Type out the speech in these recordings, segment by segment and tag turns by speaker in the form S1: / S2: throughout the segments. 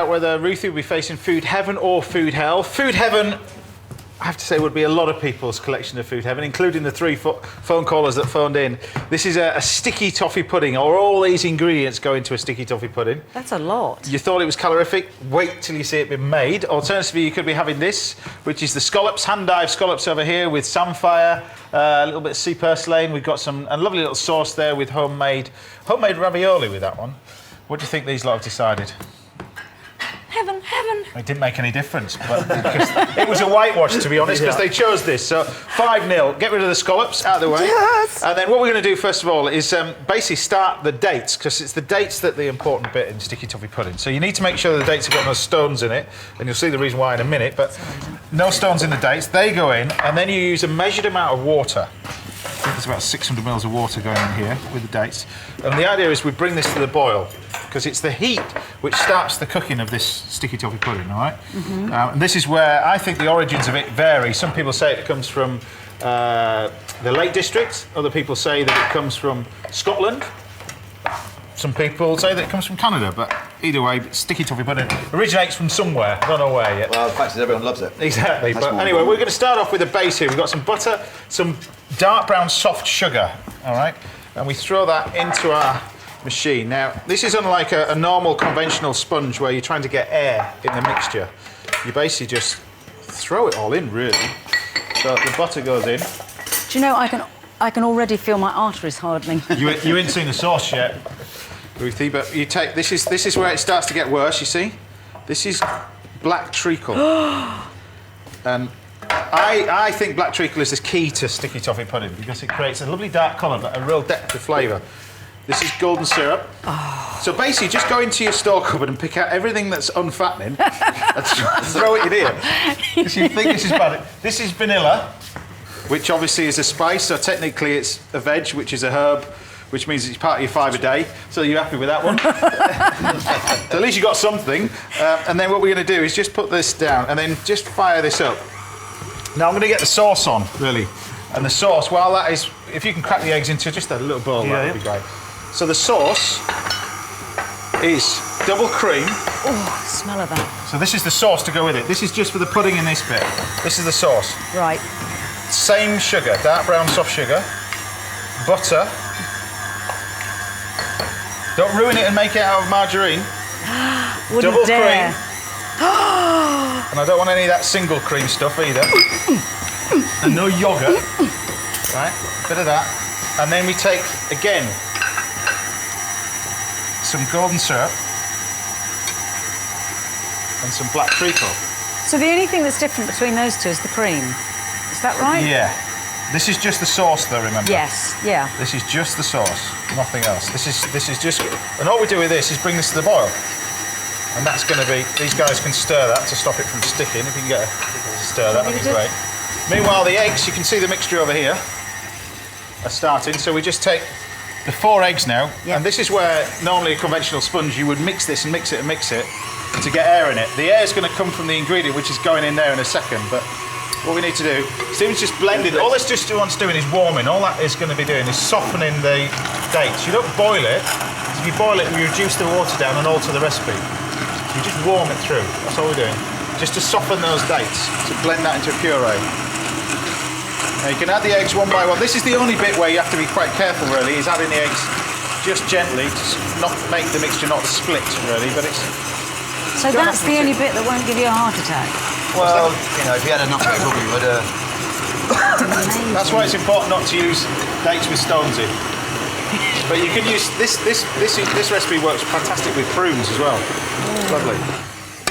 S1: Whether Ruthie will be facing food heaven or food hell. Food heaven, I have to say, would be a lot of people's collection of food heaven, including the 3 phone callers that phoned in. This is a sticky toffee pudding, or all these ingredients go into a sticky toffee pudding.
S2: That's a lot.
S1: You thought it was calorific? Wait till you see it being made. Alternatively, you could be having this, which is the scallops, hand-dyed scallops over here with samphire, a little bit of sea purslane. We've got a lovely little sauce there with homemade ravioli with that one. What do you think these lot have decided?
S2: Heaven, heaven.
S1: It didn't make any difference, but it was a whitewash, to be honest, because they chose this. So 5-0. Get rid of the scallops, out of the way.
S2: Yes.
S1: And then what we're going to do first of all is basically start the dates, because it's the dates that the important bit in sticky toffee pudding. So you need to make sure the dates have got no stones in it, and you'll see the reason why in a minute. But no stones in the dates. They go in, and then you use a measured amount of water. I think there's about 600 mils of water going in here with the dates. And the idea is we bring this to the boil, because it's the heat which starts the cooking of this sticky toffee pudding, all right? And this is where I think the origins of it vary. Some people say it comes from the Lake District. Other people say that it comes from Scotland. Some people say that it comes from Canada, but either way, sticky toffee pudding originates from somewhere. I don't know where yet.
S3: Well, the fact is everyone loves it.
S1: Exactly. But anyway, we're going to start off with a base here. We've got some butter, some dark brown soft sugar, all right? And we throw that into our machine. Now, this is unlike a normal conventional sponge where you're trying to get air in the mixture. You basically just throw it all in, really. So the butter goes in.
S2: Do you know, I can already feel my arteries hardening.
S1: You ain't seen the sauce yet, Ruthie, but you take this is where it starts to get worse, you see? This is black treacle. And I think black treacle is the key to sticky toffee pudding because it creates a lovely dark colour but a real depth of flavour. This is golden syrup. Oh. So basically, just go into your store cupboard and pick out everything that's unfattening and throw it in here. Because you think this is bad. This is vanilla, which obviously is a spice, so technically it's a veg, which is a herb, which means it's part of your 5 a day. So you're happy with that one? So at least you got something. And then what we're going to do is just put this down and then just fire this up. Now I'm going to get the sauce on, really. And the sauce, while that is, if you can crack the eggs into just a little bowl, that would be great. So the sauce is double cream.
S2: Oh, smell of that.
S1: So this is the sauce to go with it. This is just for the pudding in this bit. This is the sauce.
S2: Right.
S1: Same sugar, dark brown soft sugar, butter. Don't ruin it and make it out of margarine.
S2: Wouldn't
S1: double
S2: dare.
S1: cream. And I don't want any of that single cream stuff either. And no yogurt. Right, bit of that. And then we take, again, some golden syrup and some black treacle.
S2: So the only thing that's different between those two is the cream. Is that right?
S1: Yeah. This is just the sauce though, remember?
S2: Yes, yeah.
S1: This is just the sauce, nothing else. This is just, and all we do with this is bring this to the boil. And that's going to be, these guys can stir that to stop it from sticking. If you can get to stir that, that'd be great. Meanwhile, the eggs, you can see the mixture over here are starting. So we just take the 4 eggs now, and this is where normally a conventional sponge, you would mix this and mix it and mix it to get air in it. The air is going to come from the ingredient, which is going in there in a second, but what we need to do, Stephen's just blended. All this just wants doing is warming. All that is going to be doing is softening the dates. You don't boil it. If you boil it, you reduce the water down and alter the recipe. You just warm it through. That's all we're doing. Just to soften those dates, to blend that into a puree. Now you can add the eggs one by one. This is the only bit where you have to be quite careful, really, is adding the eggs just gently, to not make the mixture not split, really, but it's...
S2: So that's the only bit that won't give you a heart attack?
S3: Well, you know, if you had a nutmeg, probably would.
S1: That's why it's important not to use dates with stones in. But you can use this recipe works fantastic with prunes as well. Lovely.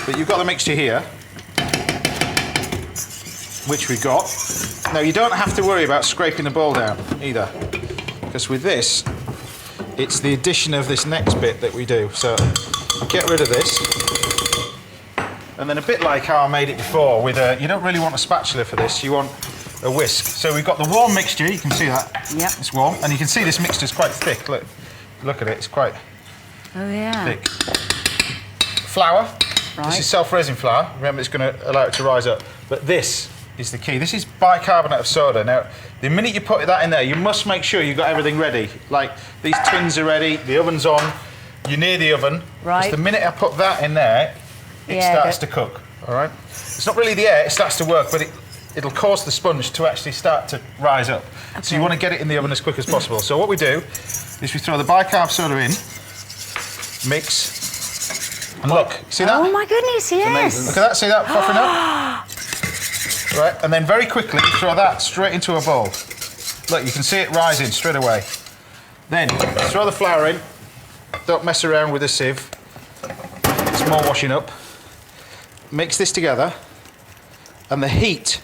S1: But you've got the mixture here, which we've got. Now you don't have to worry about scraping the bowl down either, because with this, it's the addition of this next bit that we do. So get rid of this. And then a bit like how I made it before, with you don't really want a spatula for this, you want a whisk. So we've got the warm mixture, you can see that.
S2: Yep.
S1: It's warm, and you can see this mixture is quite thick. Look at it, it's quite thick. Flour.
S2: Right.
S1: This is self-raising flour. Remember, it's going to allow it to rise up. But this is the key. This is bicarbonate of soda. Now, the minute you put that in there, you must make sure you've got everything ready. Like, these tins are ready, the oven's on, you're near the oven.
S2: Right.
S1: Just the minute I put that in there, it starts to cook, all right? It's not really the air, it starts to work, but it'll cause the sponge to actually start to rise up. Okay. So you want to get it in the oven as quick as possible. So what we do is we throw the bicarb soda in, mix, and look, see that?
S2: Oh my goodness, yes.
S1: Look at that, see that puffing up? Right, and then very quickly throw that straight into a bowl. Look, you can see it rising straight away. Then throw the flour in, don't mess around with a sieve. It's more washing up. Mix this together, and the heat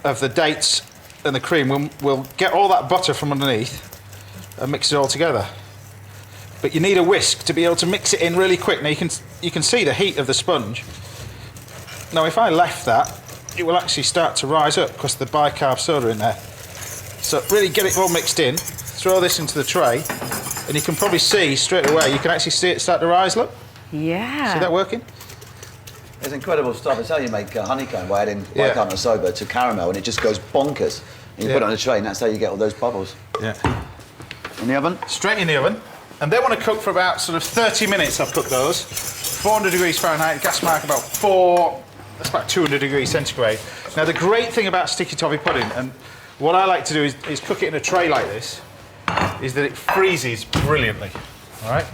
S1: of the dates and the cream will get all that butter from underneath and mix it all together. But you need a whisk to be able to mix it in really quick. Now you can see the heat of the sponge. Now if I left that, it will actually start to rise up because the bicarb soda in there. So really get it all mixed in, throw this into the tray, and you can probably see straight away, you can actually see it start to rise, look.
S2: Yeah.
S1: See that working?
S3: It's incredible stuff. It's how you make honeycomb by adding bicarb and soda to caramel, and it just goes bonkers. And you put it on a tray, and that's how you get all those bubbles.
S1: Yeah.
S3: In the oven?
S1: Straight in the oven. And they want to cook for about sort of 30 minutes, I've cooked those. 400 degrees Fahrenheit, gas mark about 4, that's about 200 degrees centigrade. Now the great thing about sticky toffee pudding, and what I like to do is cook it in a tray like this, is that it freezes brilliantly, all right?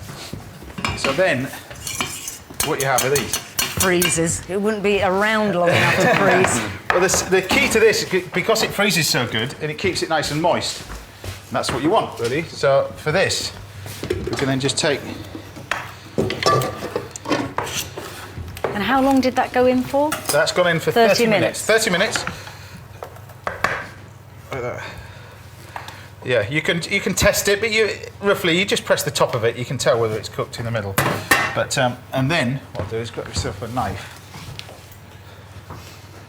S1: So then, what you have are these.
S2: Freezes. It wouldn't be around long enough to freeze.
S1: Well, the key to this, because it freezes so good, and it keeps it nice and moist, and that's what you want, really. So for this, we can then just take...
S2: And how long did that go in for?
S1: That's gone in for 30 minutes. 30 minutes. Yeah, you can test it, but roughly you just press the top of it. You can tell whether it's cooked in the middle. But and then what I'll do is grab yourself a knife.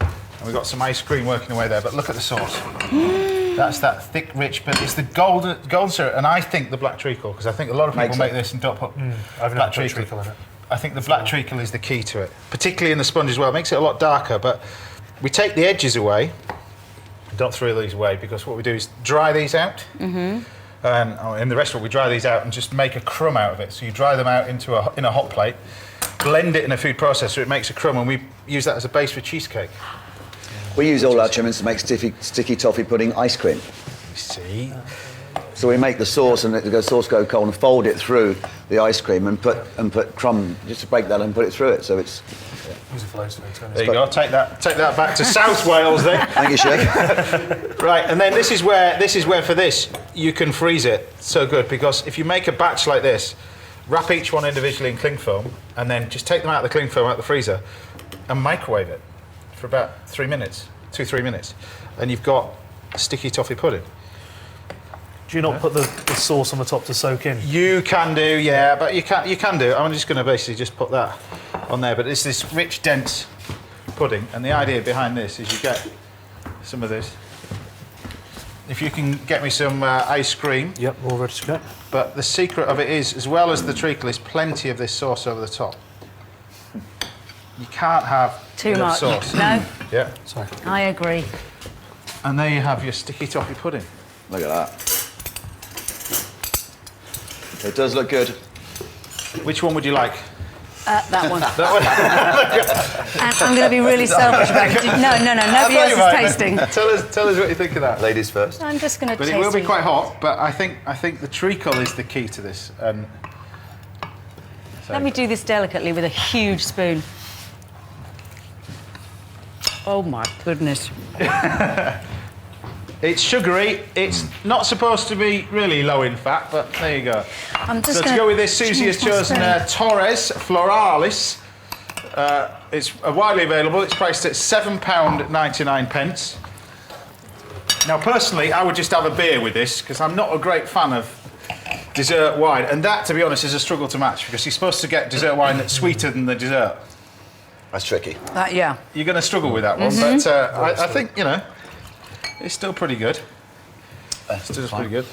S1: And we've got some ice cream working away there. But look at the sauce. That's that thick, rich, but it's the golden syrup, and I think the black treacle, because I think a lot of people make this and don't put black treacle in it. I think the black treacle is the key to it, particularly in the sponge as well. It makes it a lot darker, but we take the edges away. Don't throw these away, because what we do is dry these out. In the restaurant, we dry these out and just make a crumb out of it. So you dry them out in a hot plate, blend it in a food processor, it makes a crumb, and we use that as a base for cheesecake.
S3: We use all our trimmings to make sticky toffee pudding ice cream.
S1: See?
S3: So we make the sauce and the sauce go cold and fold it through the ice cream and put crumb, just to break that and put it through it. So it's...
S1: There you go, take that back to South Wales then.
S3: Thank you, Chef.
S1: Right, and then this is where for this, you can freeze it so good, because if you make a batch like this, wrap each one individually in cling film, and then just take them out of the cling film, out of the freezer, and microwave it for about 3 minutes, 2-3 minutes, and you've got sticky toffee pudding.
S4: Do you not put the sauce on the top to soak in?
S1: You can do, yeah, but you can do. I'm just going to basically just put that on there, but it's this rich, dense pudding, and the idea behind this is you get some of this. If you can get me some ice cream.
S4: Yep, all ready to go.
S1: But the secret of it is, as well as the treacle, is plenty of this sauce over the top. You can't have
S2: too much
S1: sauce.
S2: No.
S1: Yeah.
S4: Sorry.
S2: I agree.
S1: And there you have your sticky toffee pudding.
S3: Look at that. It does look good.
S1: Which one would you like?
S2: That one.
S1: That one.
S2: And I'm going to be really selfish about it. No, nobody else is tasting.
S1: Tell us what you think of that.
S3: Ladies first.
S2: I'm just going to taste
S1: it. But it will be quite hot, but I think the treacle is the key to this. And
S2: let me do this delicately with a huge spoon. Oh my goodness.
S1: It's sugary. It's not supposed to be really low in fat, but there you go. So to go with this, Susie has chosen Torres Floralis. It's widely available. It's priced at £7.99. Now, personally, I would just have a beer with this, because I'm not a great fan of dessert wine, and that, to be honest, is a struggle to match, because you're supposed to get dessert wine that's sweeter than the dessert.
S3: That's tricky.
S2: Yeah.
S1: You're going to struggle with that one, but I think, you know, it's still pretty good. Still pretty good.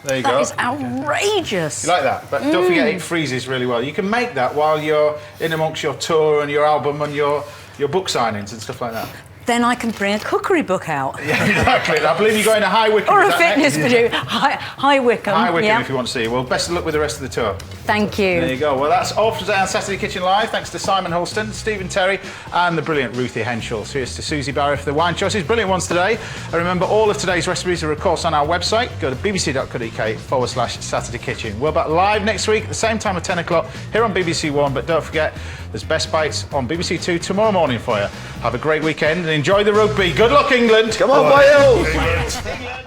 S1: There you go.
S2: That is outrageous.
S1: You like that? But don't forget, it freezes really well. You can make that while you're in amongst your tour and your album and your book signings and stuff like that.
S2: Then I can bring a cookery book out.
S1: Yeah, exactly. I believe you're going to High Wycombe.
S2: Or a fitness video. High Wycombe.
S1: High Wycombe, if you want to see. Well, best of luck with the rest of the tour.
S2: Thank you.
S1: There you go. Well, that's all for today on Saturday Kitchen Live. Thanks to Simon Holston, Stephen Terry, and the brilliant Ruthie Henshall. Cheers to Susie Barry for the wine choices. Brilliant ones today. And remember, all of today's recipes are, of course, on our website. Go to bbc.co.uk/Saturday Kitchen. We're back live next week at the same time at 10 o'clock here on BBC One. But don't forget, there's Best Bites on BBC Two tomorrow morning for you. Have a great weekend and enjoy the rugby. Good luck, England.
S3: Come on, Wales!